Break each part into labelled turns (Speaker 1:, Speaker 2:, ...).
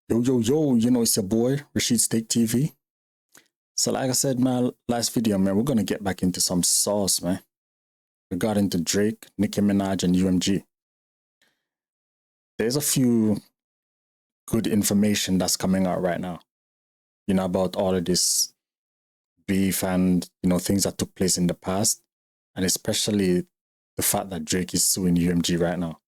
Speaker 1: Yo, yo, yo, you know, it's your boy, Rashid Steak TV. So like I said, my last video, man, we're going to get back into some sauce, man, regarding to Drake, Nicki Minaj, and UMG. There's a few good information that's coming out right now, you know, about all of this beef and, you know, things that took place in the past, and especially the fact that Drake is suing UMG right now.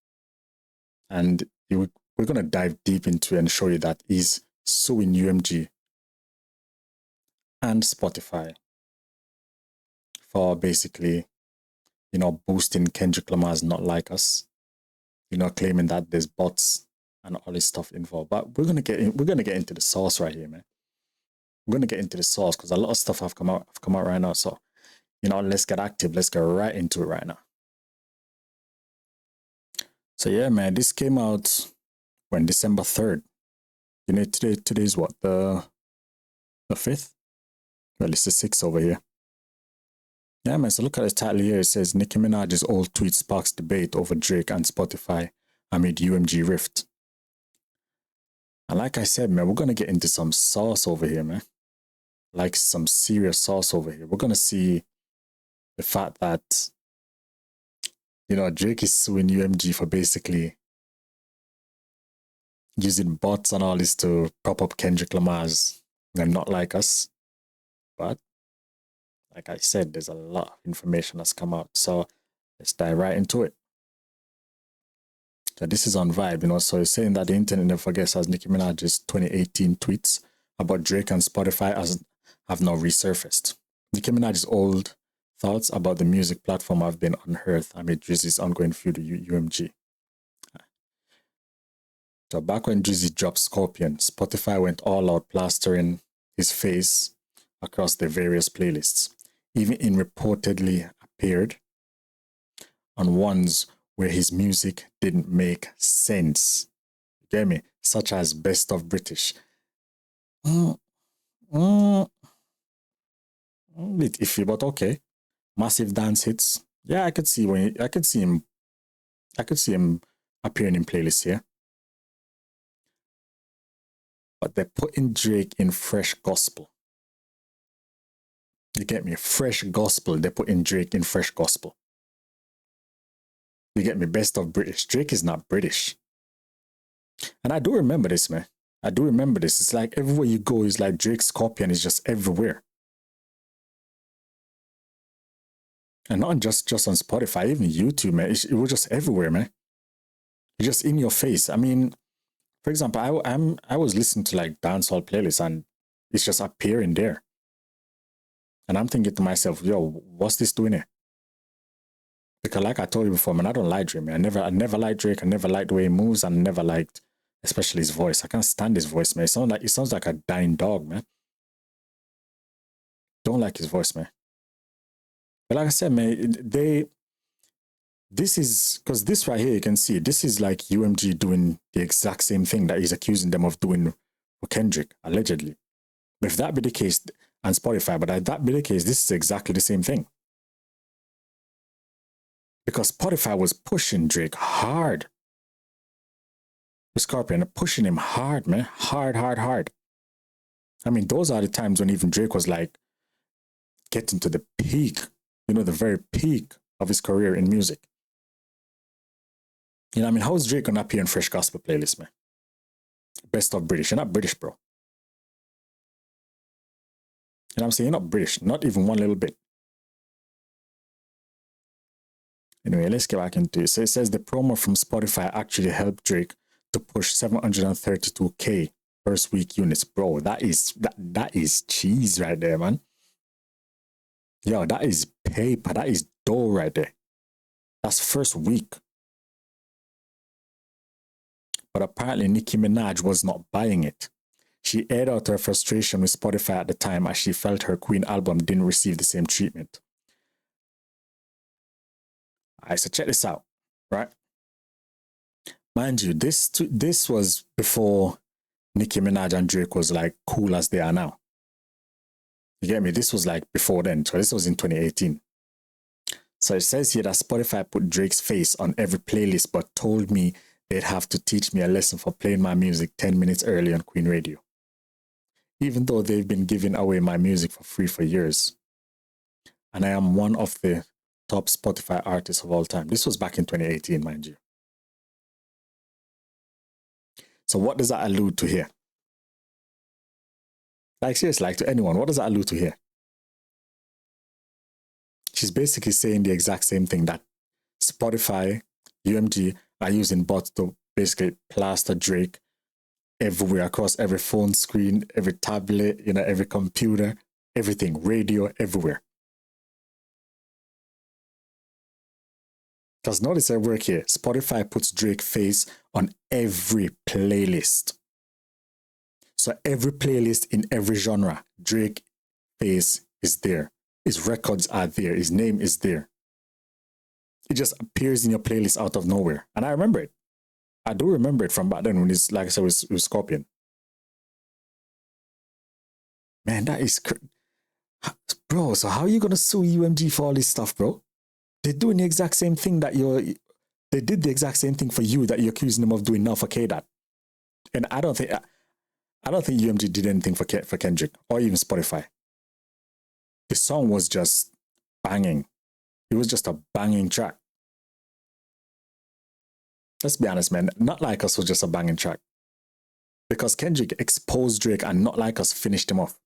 Speaker 1: And we're going to dive deep into it and show you that he's suing UMG and Spotify for basically, you know, boosting Kendrick Lamar's Not Like Us, you know, claiming that there's bots and all this stuff involved. But we're gonna get into the sauce right here, man. We're gonna get into the sauce because a lot of stuff have come out right now. So, you know, let's get active. Let's get right into it right now. So yeah, man, this came out when December 3rd. You know, today's what, the 5th? Well, it's the 6th over here. Yeah, man, so look at the title here. It says, Nicki Minaj's old tweet sparks debate over Drake and Spotify amid UMG rift. And like I said, man, we're going to get into some sauce over here, man. Like some serious sauce over here. We're going to see the fact that, you know, Drake is suing UMG for basically using bots and all this to prop up Kendrick Lamar's Not Like Us. But like I said, there's a lot of information that's come out. So let's dive right into it. So this is on Vibe, you know, so it's saying that the internet never forgets as Nicki Minaj's 2018 tweets about Drake and Spotify have now resurfaced. Nicki Minaj's old thoughts about the music platform have been unearthed amid Drizzy's ongoing feud with UMG. So back when Drizzy dropped Scorpion, Spotify went all out plastering his face across the various playlists, even in reportedly appeared on ones where his music didn't make sense. You get me? Such as Best of British. Bit iffy, but okay. Massive dance hits. Yeah, I could see him appearing in playlists here. But they're putting Drake in fresh gospel. You get me? Fresh gospel. They're putting Drake in fresh gospel. You get me? Best of British. Drake is not British. And I do remember this, man. I do remember this. It's like everywhere you go, it's like Drake's Scorpion is just everywhere. And not just on Spotify, even YouTube, man. It was just everywhere, man. It's just in your face. I mean, for example, I was listening to like dancehall playlists and it's just appearing there. And I'm thinking to myself, yo, what's this doing here? Because like I told you before, man, I don't like Drake, man. I never liked Drake. I never liked the way he moves. I never liked, especially his voice. I can't stand his voice, man. It sounds like a dying dog, man. Don't like his voice, man. But like I said, man, this is, because this right here, you can see, this is like UMG doing the exact same thing that he's accusing them of doing with Kendrick, allegedly. If that be the case, and Spotify, but if that be the case, this is exactly the same thing. Because Spotify was pushing Drake hard. With Scorpion, pushing him hard, man. Hard. I mean, those are the times when even Drake was like getting to the peak, you know, the very peak of his career in music. You know what I mean? How is Drake gonna appear in fresh gospel playlist, man? Best of British. You're not British, bro. You know what I'm saying? You're not British. Not even one little bit. Anyway, let's get back into it. So it says the promo from Spotify actually helped Drake to push 732K first week units. Bro, that is cheese right there, man. Yo, that is paper. That is dough right there. That's first week. But apparently Nicki Minaj was not buying it. She aired out her frustration with Spotify at the time as she felt her Queen album didn't receive the same treatment. All right, so check this out, right? Mind you, this was before Nicki Minaj and Drake was like cool as they are now. You get me? This was like before then. So this was in 2018. So it says here that Spotify put Drake's face on every playlist but told me they'd have to teach me a lesson for playing my music 10 minutes early on Queen Radio. Even though they've been giving away my music for free for years. And I am one of the top Spotify artists of all time. This was back in 2018, mind you. So what does that allude to here? Like, seriously, like to anyone, what does that allude to here? She's basically saying the exact same thing, that Spotify, UMG are using bots to basically plaster Drake everywhere, across every phone screen, every tablet, every computer, everything, radio, everywhere. Because notice her work here. Spotify puts Drake face on every playlist. So every playlist in every genre, Drake face is there. His records are there. His name is there. It just appears in your playlist out of nowhere. And I remember it. I do remember it from back then when it's, like I said, it was Scorpion. Man, that is... Bro, so how are you going to sue UMG for all this stuff, bro? They're doing the exact same thing that they did the exact same thing for you that you're accusing them of doing now for K-Dot. And I don't think UMG did anything for Kendrick or even Spotify. The song was just banging. It was just a banging track. Let's be honest, man. Not Like Us was just a banging track. Because Kendrick exposed Drake and Not Like Us finished him off.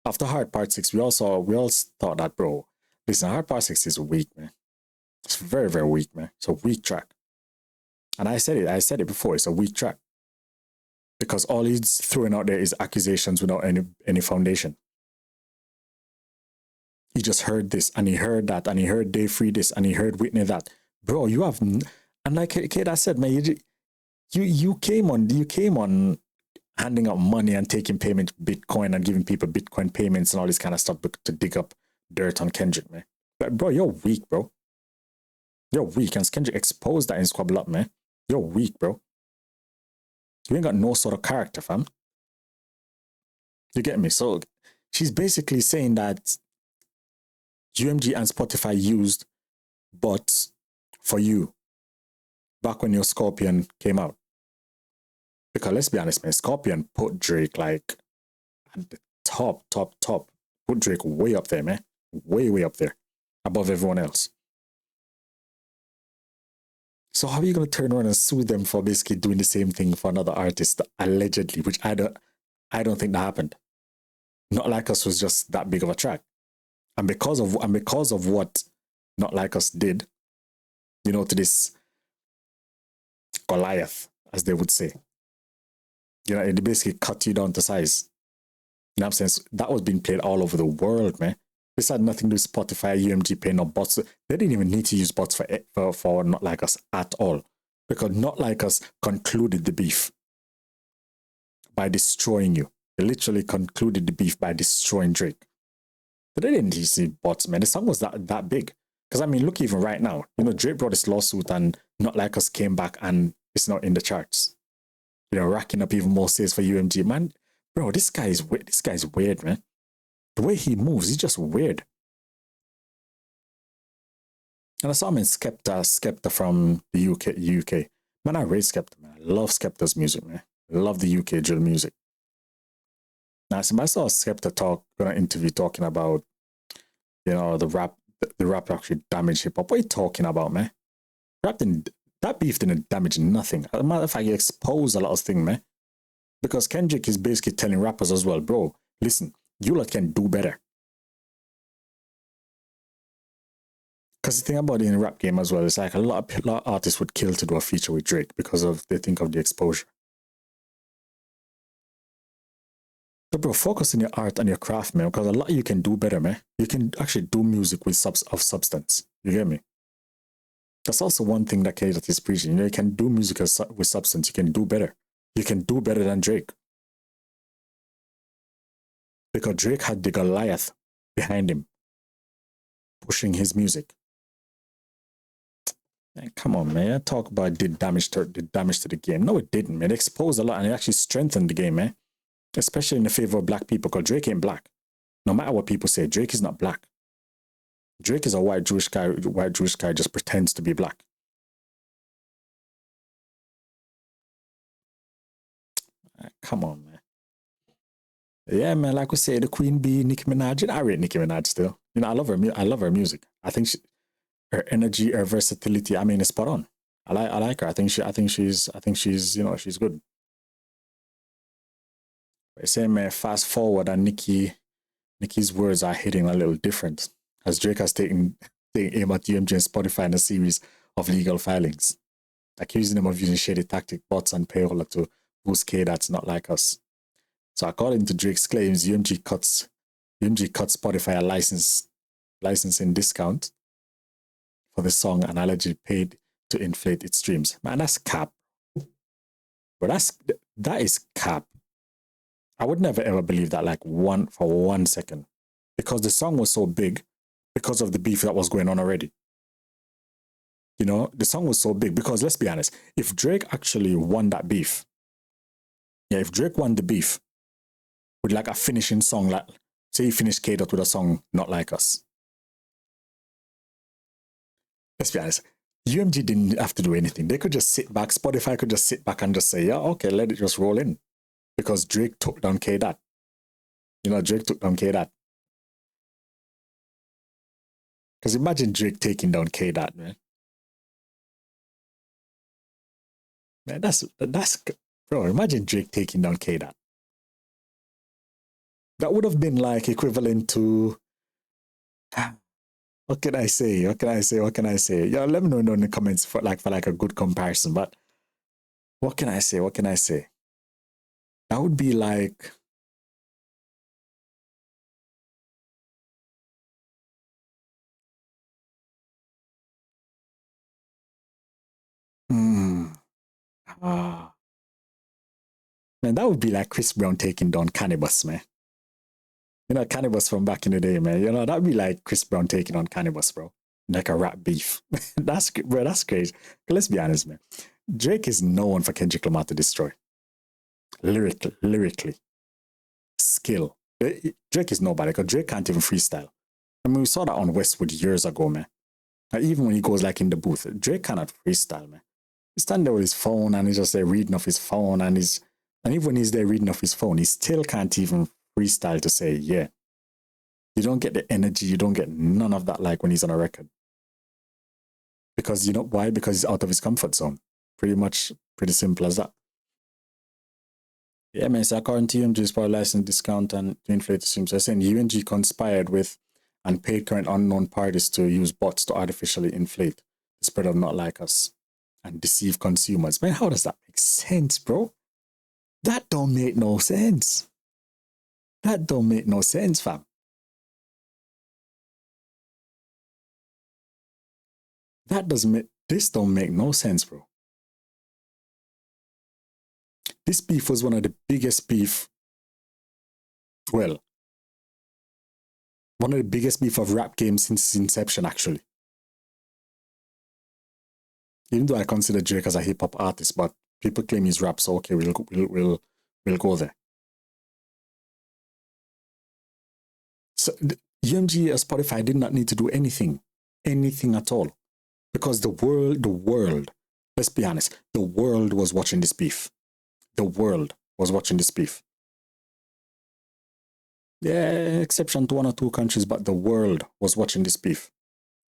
Speaker 1: After Hard Part 6, we all thought that, bro, listen, Hard Part 6 is weak, man. It's very, very weak, man. It's a weak track. And I said it before, it's a weak track. Because all he's throwing out there is accusations without any foundation. He just heard this, and he heard that, and he heard Day Free this, and he heard Whitney that. Bro, you have... And like Kate said, man, you came on handing out money and taking payment Bitcoin and giving people Bitcoin payments and all this kind of stuff to dig up dirt on Kendrick, man. But bro, you're weak, bro. You're weak. And Kendrick exposed that in Squabble Up, man. You're weak, bro. You ain't got no sort of character, fam. You get me? So she's basically saying that UMG and Spotify used bots for you back when your Scorpion came out. Because let's be honest, man, Scorpion put Drake like at the top. Put Drake way up there, man. Way up there. Above everyone else. So how are you going to turn around and sue them for basically doing the same thing for another artist, allegedly, which I don't think that happened. Not Like Us was just that big of a track. And because of what Not Like Us did, to this Goliath, as they would say. It basically cut you down to size. You know what I'm saying? So that was being played all over the world, man. This had nothing to do with Spotify, UMG paying no bots. They didn't even need to use bots for Not Like Us at all. Because Not Like Us concluded the beef by destroying you. They literally concluded the beef by destroying Drake. But they didn't use bots, man. The song was that big. Because, I mean, look even right now. Drake brought this lawsuit and Not Like Us came back and it's not in the charts. Racking up even more sales for UMG. Man, bro, this guy is weird, man. The way he moves, he's just weird. And I saw him in Skepta from the UK. Man, I rate Skepta, man. I love Skepta's music, man. I love the UK drill music. Now, I saw Skepta on an interview talking about, the rap actually damaged hip hop. What are you talking about, man? That beef didn't damage nothing. As a matter of fact, he exposed a lot of things, man. Because Kendrick is basically telling rappers as well, bro, listen, you lot can do better. Because the thing about it in the rap game as well, it's like a lot of artists would kill to do a feature with Drake because they think of the exposure. So bro, focus on your art and your craft, man, because a lot you can do better, man. You can actually do music with substance. You get me? That's also one thing that K-Dot is preaching. You can do music with substance. You can do better. You can do better than Drake. Because Drake had the Goliath behind him, pushing his music. Man, come on, man. Talk about did damage to the game. No, it didn't, man. It exposed a lot and it actually strengthened the game, man. Especially in the favor of black people, because Drake ain't black. No matter what people say, Drake is not black. Drake is a white Jewish guy just pretends to be black. Come on, man. Yeah, man. Like we say, the Queen Bee, Nicki Minaj. I rate Nicki Minaj still. I love her. I love her music. I think her energy, her versatility. I mean, it's spot on. I like her. I think she's she's good. But same man. Fast forward, and Nicki's words are hitting a little different as Drake has taken aim at UMG and Spotify in a series of legal filings, accusing them of using shady tactic bots and payola to boost K that's not like us. So according to Drake's claims, UMG cuts Spotify a licensing discount for the song and allegedly paid to inflate its streams. Man, that's cap. But that is cap. I would never ever believe that for 1 second. Because the song was so big because of the beef that was going on already. The song was so big because let's be honest, if Drake actually won that beef, if Drake won the beef with like a finishing song, like say he finished K-Dot with a song Not Like Us. Let's be honest, UMG didn't have to do anything. They could just sit back, Spotify could just sit back and just say, yeah, okay, let it just roll in. Because Drake took down K-Dot. Drake took down K-Dot. Because imagine Drake taking down K-Dot, man. Man, that's bro, imagine Drake taking down K-Dot. That would have been like equivalent to what can I say? Yo, let me know in the comments for a good comparison. But what can I say? That would be like man, that would be like Chris Brown taking down Cannabis, man. Cannabis from back in the day, man. That would be like Chris Brown taking on Cannabis, bro. Like a rap beef. That's crazy. Let's be honest, man. Drake is known for Kendrick Lamar to destroy. Lyrically. Skill. Drake is nobody, because Drake can't even freestyle. I mean, we saw that on Westwood years ago, man. Even when he goes in the booth, Drake cannot freestyle, man. He's standing there with his phone and he's just there reading off his phone and even when he's there reading off his phone, he still can't even freestyle to say, yeah. You don't get the energy, you don't get none of that like when he's on a record. Because you know why? Because he's out of his comfort zone. Pretty simple as that. Yeah, man, so according to UMG's power license discount and to inflate the streams, they're saying UMG conspired with and paid current unknown parties to use bots to artificially inflate the spread of Not Like Us and deceive consumers. Man, how does that make sense, bro? That don't make no sense. That don't make no sense, fam. This don't make no sense, bro. This beef was one of the biggest beef. Well, one of the biggest beef of rap games since its inception, actually. Even though I consider Drake as a hip hop artist, but people claim he's rap, so okay, we'll go there. So UMG or Spotify did not need to do anything at all, because the world, let's be honest, the world was watching this beef. The world was watching this beef. Yeah, exception to 1 or 2 countries, but the world was watching this beef.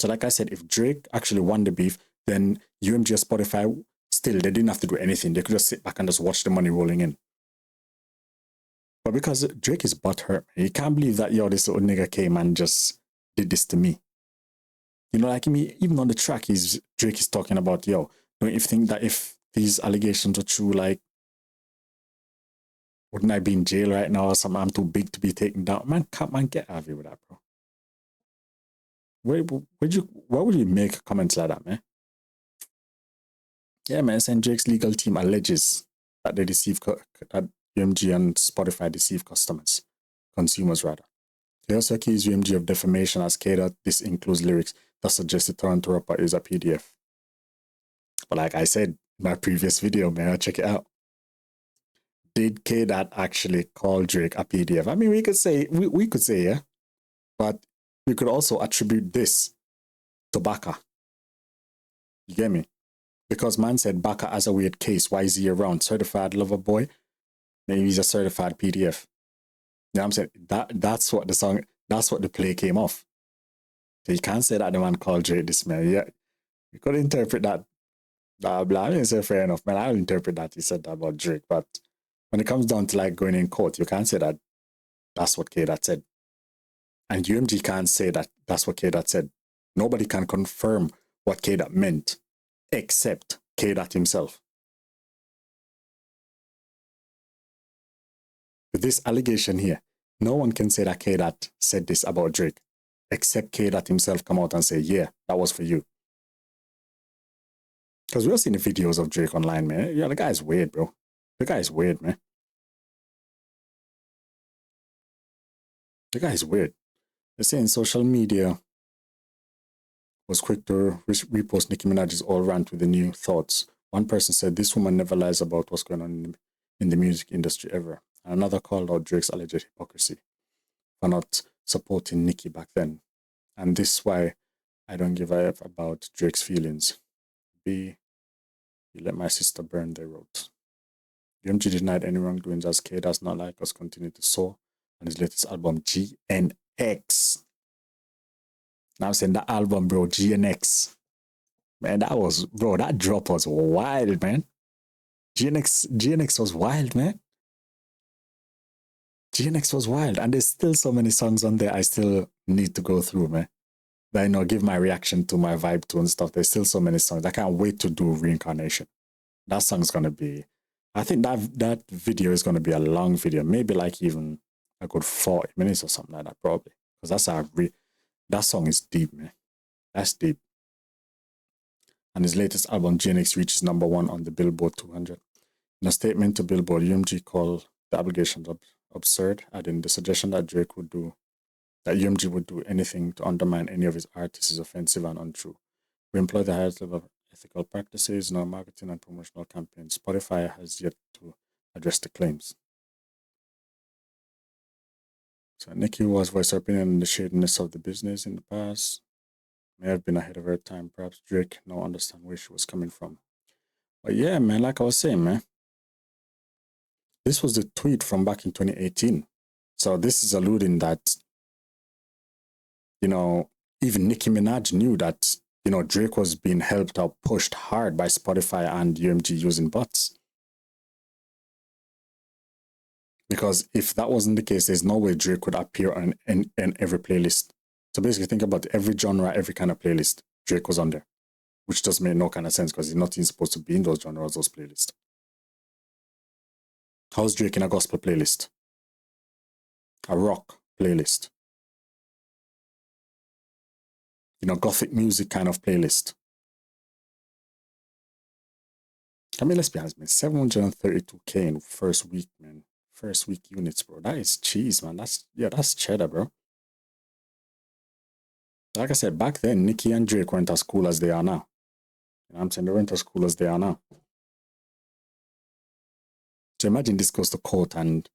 Speaker 1: So like I said, if Drake actually won the beef, then UMG or Spotify, still, they didn't have to do anything. They could just sit back and just watch the money rolling in. But because Drake is butthurt, he can't believe that, yo, this little nigga came and just did this to me. Even on the track, Drake is talking about, yo, don't you think that if these allegations are true, wouldn't I be in jail right now or something? I'm too big to be taken down. Man, get out of here with that, bro. Why would you make comments like that, man? Yeah, man, saying Drake's legal team alleges that they that UMG and Spotify deceive consumers rather. They also accuse UMG of defamation as K-Dot. This includes lyrics that suggest the Toronto rapper is a PDF. But like I said in my previous video, man, check it out. Did K-Dot actually call Drake a PDF? I mean, we could say, yeah, but we could also attribute this to Baka. You get me? Because man said Baka has a weird case. Why is he around? Certified lover boy. Maybe he's a certified PDF. You know what I'm saying? That's what the song, that's what the play came off. So you can't say that the man called Drake this man. Yeah, you could interpret that. Blah blah. I didn't say fair enough, man. I'll interpret that he said that about Drake, but when it comes down to like going in court, you can't say that that's what K that said. And UMG can't say that that's what K that said. Nobody can confirm what K that meant except K that himself. With this allegation here, no one can say that K that said this about Drake except K that himself come out and say, yeah, that was for you. Because we've seen the videos of Drake online, man. Yeah, the guy's weird, bro. The guy's weird, man. The guy's weird. They're saying social media was quick to repost Nicki Minaj's all rant with the new thoughts. One person said, this woman never lies about what's going on in the music industry ever. And another called out Drake's alleged hypocrisy for not supporting Nicki back then. And this is why I don't give a F about Drake's feelings. B, you let my sister burn, they wrote. UMG denied any wrongdoings as K does not like us continue to soar on his latest album, GNX. Now I'm saying that album, bro, GNX. Man, that drop was wild, man. GNX was wild, man. GNX was wild. And there's still so many songs on there I still need to go through, man. That, you know, give my reaction to, my vibe to and stuff. There's still so many songs. I can't wait to do Reincarnation. That song's going to be, I think that video is going to be a long video. Maybe like even a good 40 minutes or something like that, probably. Because that song is deep, man. That's deep. And his latest album, GNX, reaches #1 on the Billboard 200. In a statement to Billboard, UMG called the allegations absurd, adding the suggestion that UMG would do anything to undermine any of his artists is offensive and untrue. We employ the highest level of ethical practices in our marketing and promotional campaigns. Spotify has yet to address the claims. So Nicki was voiced her opinion on the shadiness of the business in the past. May have been ahead of her time. Perhaps Drake now understand where she was coming from. But yeah, man, like I was saying, man, this was the tweet from back in 2018. So this is alluding that, you know, even Nicki Minaj knew that, you know, Drake was being helped or pushed hard by Spotify and UMG using bots. Because if that wasn't the case, there's no way Drake could appear on every playlist. So basically, think about every genre, every kind of playlist, Drake was on there, which does make no kind of sense because he's not even supposed to be in those genres, those playlists. How's Drake in a gospel playlist? A rock playlist? You know, gothic music kind of playlist? I mean, let's be honest, man. 732K in first week, man. First week units, bro. That is cheese, man. That's cheddar, bro. Like I said, back then, Nicki and Drake weren't as cool as they are now. You know what I'm saying? They weren't as cool as they are now. So imagine this goes to court and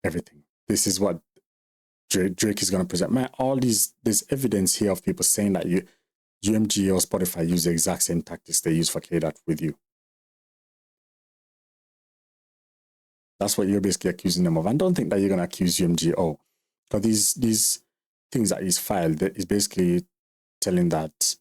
Speaker 1: everything. This is what Drake is going to present. Man, there's evidence here of people saying that UMG or Spotify use the exact same tactics they use for K-Dot with you. That's what you're basically accusing them of. And don't think that you're going to accuse UMG, because these things that he's filed is basically saying that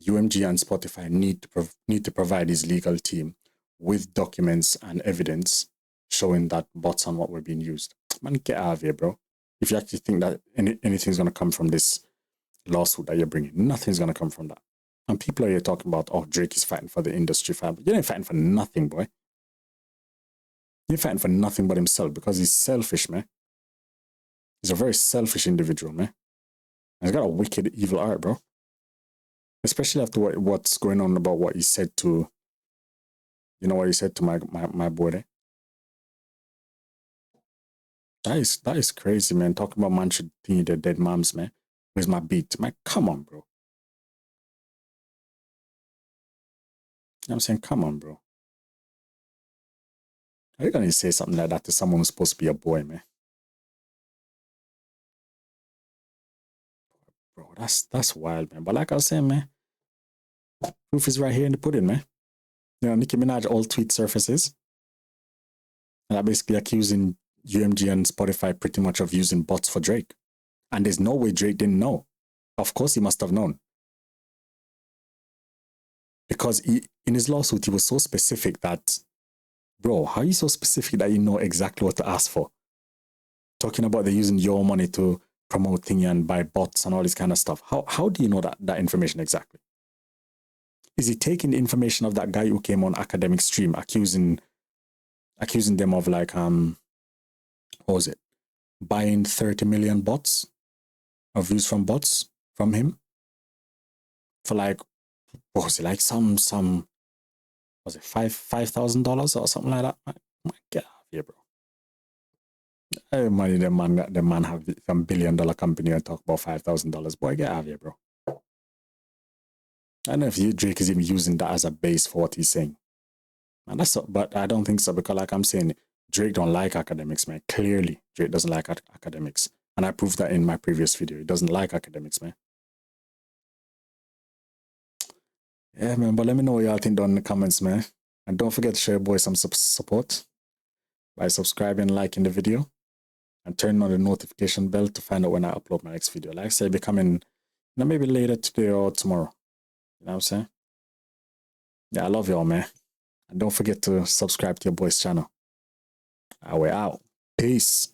Speaker 1: UMG and Spotify need to provide his legal team with documents and evidence showing that bots and what were being used. Man, get out of here, bro. If you actually think that anything's going to come from this lawsuit that you're bringing, nothing's going to come from that. And people are here talking about, Drake is fighting for the industry. You ain't fighting for nothing, boy. You're fighting for nothing but himself because he's selfish, man. He's a very selfish individual, man. And he's got a wicked, evil heart, bro. Especially after what's going on about what he said to, what he said to my boy there. That is crazy, man. Talking about man should think they're dead moms, man. Where's my beat? Man, come on, bro. I'm saying, come on, bro. Are you going to say something like that to someone who's supposed to be a boy, man? Bro, that's wild, man. But like I was saying, man, proof is right here in the pudding, man. You know, Nicki Minaj all tweet surfaces. And they're basically accusing UMG and Spotify pretty much of using bots for Drake. And there's no way Drake didn't know. Of course he must have known. Because in his lawsuit, he was so specific that, bro, how are you so specific that you know exactly what to ask for? Talking about they're using your money to promote thingy and buy bots and all this kind of stuff. How do you know that information exactly? Is he taking the information of that guy who came on academic stream accusing them of like what was it? Buying 30 million bots of views from bots from him for like, what was it, like some was it $5,000 or something like that? Get out of here, bro. Hey, money, the man have some $1 billion company and talk about $5,000. Boy, get out of here, bro. I don't know if Drake is even using that as a base for what he's saying. And but I don't think so, because like I'm saying, Drake don't like academics, man. Clearly, Drake doesn't like academics. And I proved that in my previous video. He doesn't like academics, man. Yeah, man, but let me know what y'all think down in the comments, man. And don't forget to show your boy some support by subscribing and liking the video. And turn on the notification bell to find out when I upload my next video. Like I said, be coming, maybe later today or tomorrow. You know what I'm saying? Yeah, I love y'all, man. And don't forget to subscribe to your boy's channel. We're out. Peace.